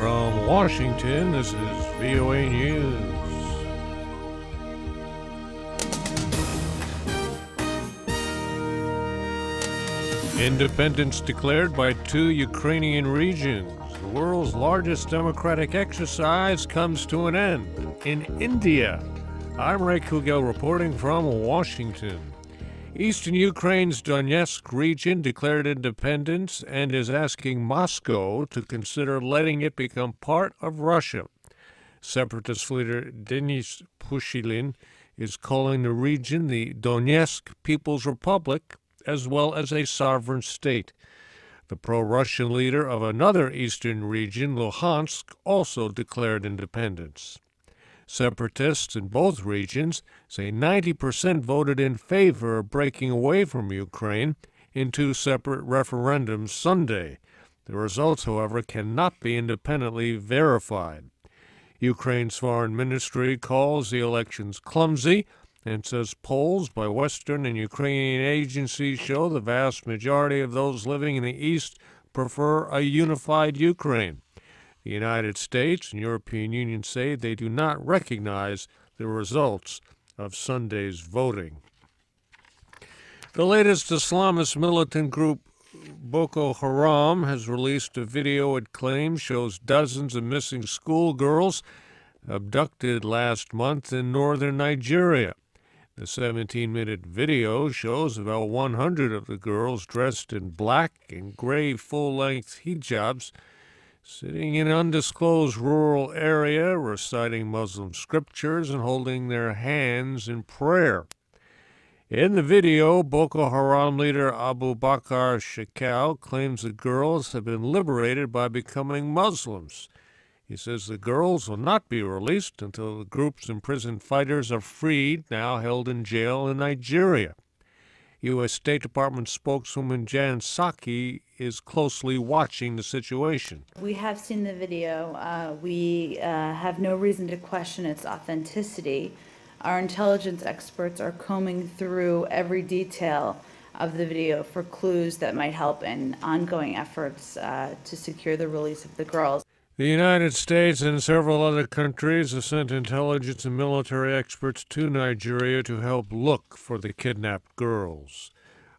From Washington, this is VOA News. Independence declared by 2 Ukrainian regions. The world's largest democratic exercise comes to an end in India. I'm Ray Kouguell reporting from Washington. Eastern Ukraine's Donetsk region declared independence and is asking Moscow to consider letting it become part of Russia. Separatist leader Denis Pushilin is calling the region the Donetsk People's Republic, as well as a sovereign state. The pro-Russian leader of another eastern region, Luhansk, also declared independence. Separatists in both regions say 90% voted in favor of breaking away from Ukraine in 2 separate referendums Sunday. The results, however, cannot be independently verified. Ukraine's foreign ministry calls the elections clumsy and says polls by Western and Ukrainian agencies show the vast majority of those living in the East prefer a unified Ukraine. The United States and European Union say they do not recognize the results of Sunday's voting. The latest Islamist militant group, Boko Haram, has released a video it claims shows dozens of missing schoolgirls abducted last month in northern Nigeria. The 17-minute video shows about 100 of the girls dressed in black and gray full-length hijabs sitting in an undisclosed rural area, reciting Muslim scriptures and holding their hands in prayer. In the video, Boko Haram leader Abu Bakr Shekau claims the girls have been liberated by becoming Muslims. He says the girls will not be released until the group's imprisoned fighters are freed, now held in jail in Nigeria. U.S. State Department spokeswoman Jan Psaki is closely watching the situation. We have seen the video. We have no reason to question its authenticity. Our intelligence experts are combing through every detail of the video for clues that might help in ongoing efforts to secure the release of the girls. The United States and several other countries have sent intelligence and military experts to Nigeria to help look for the kidnapped girls.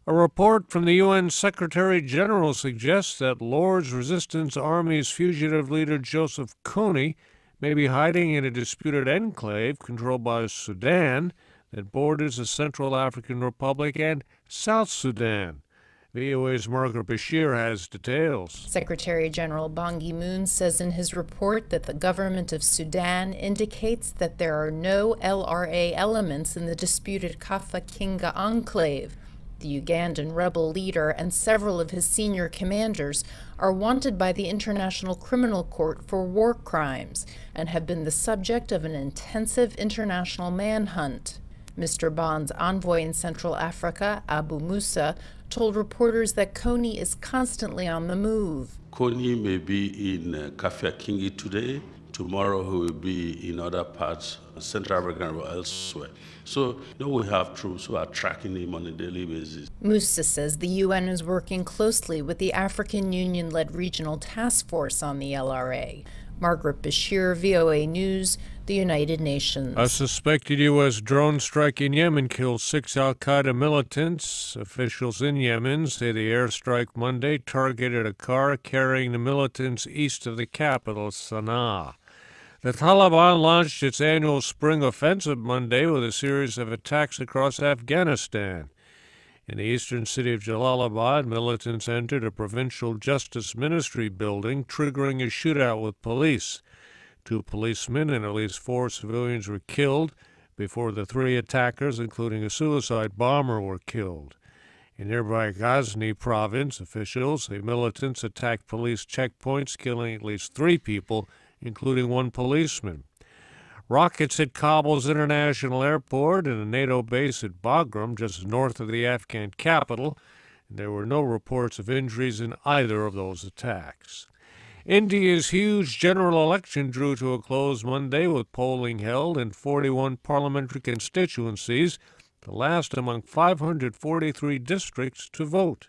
A report from the UN Secretary General suggests that Lord's Resistance Army's fugitive leader Joseph Kony may be hiding in a disputed enclave controlled by Sudan that borders the Central African Republic and South Sudan. VOA's Margaret Bashir has details. Secretary General Ban Ki-moon says in his report that the government of Sudan indicates that there are no LRA elements in the disputed Kafa-Kinga enclave. The Ugandan rebel leader and several of his senior commanders are wanted by the International Criminal Court for war crimes and have been the subject of an intensive international manhunt. Mr. Ban's envoy in Central Africa, Abu Musa, told reporters that Kony is constantly on the move. Kony may be in Kafa-Kinga today. Tomorrow he will be in other parts, Central Africa or elsewhere. So we have troops who are tracking him on a daily basis. Musa says the UN is working closely with the African Union-led regional task force on the LRA. Margaret Bashir, VOA News, the United Nations. A suspected U.S. drone strike in Yemen killed 6 al-Qaeda militants. Officials in Yemen say the airstrike Monday targeted a car carrying the militants east of the capital, Sana'a. The Taliban launched its annual spring offensive Monday with a series of attacks across Afghanistan. In the eastern city of Jalalabad, militants entered a provincial justice ministry building, triggering a shootout with police. 2 policemen and at least 4 civilians were killed before the 3 attackers, including a suicide bomber, were killed. In nearby Ghazni province, officials say militants attacked police checkpoints, killing at least 3 people, including 1 policeman. Rockets hit Kabul's international airport and a NATO base at Bagram, just north of the Afghan capital, and there were no reports of injuries in either of those attacks. India's huge general election drew to a close Monday with polling held in 41 parliamentary constituencies, the last among 543 districts to vote.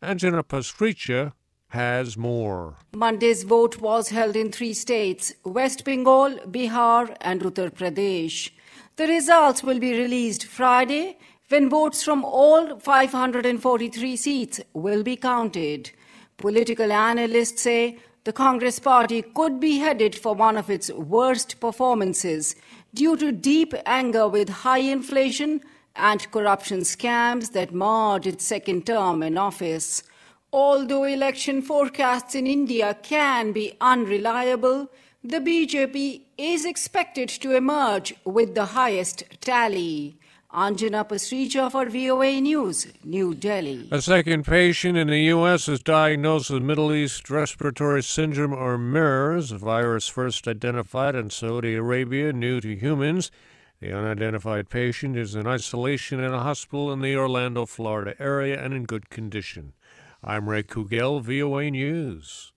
Anjana Pastricha has more. Monday's vote was held in 3 states, West Bengal, Bihar and Uttar Pradesh. The results will be released Friday when votes from all 543 seats will be counted. Political analysts say the Congress party could be headed for one of its worst performances due to deep anger with high inflation and corruption scams that marred its second term in office. Although election forecasts in India can be unreliable, the BJP is expected to emerge with the highest tally. Anjana Pasricha for VOA News, New Delhi. A second patient in the U.S. is diagnosed with Middle East Respiratory Syndrome, or MERS, a virus first identified in Saudi Arabia, new to humans. The unidentified patient is in isolation in a hospital in the Orlando, Florida area and in good condition. I'm Ray Kouguell, VOA News.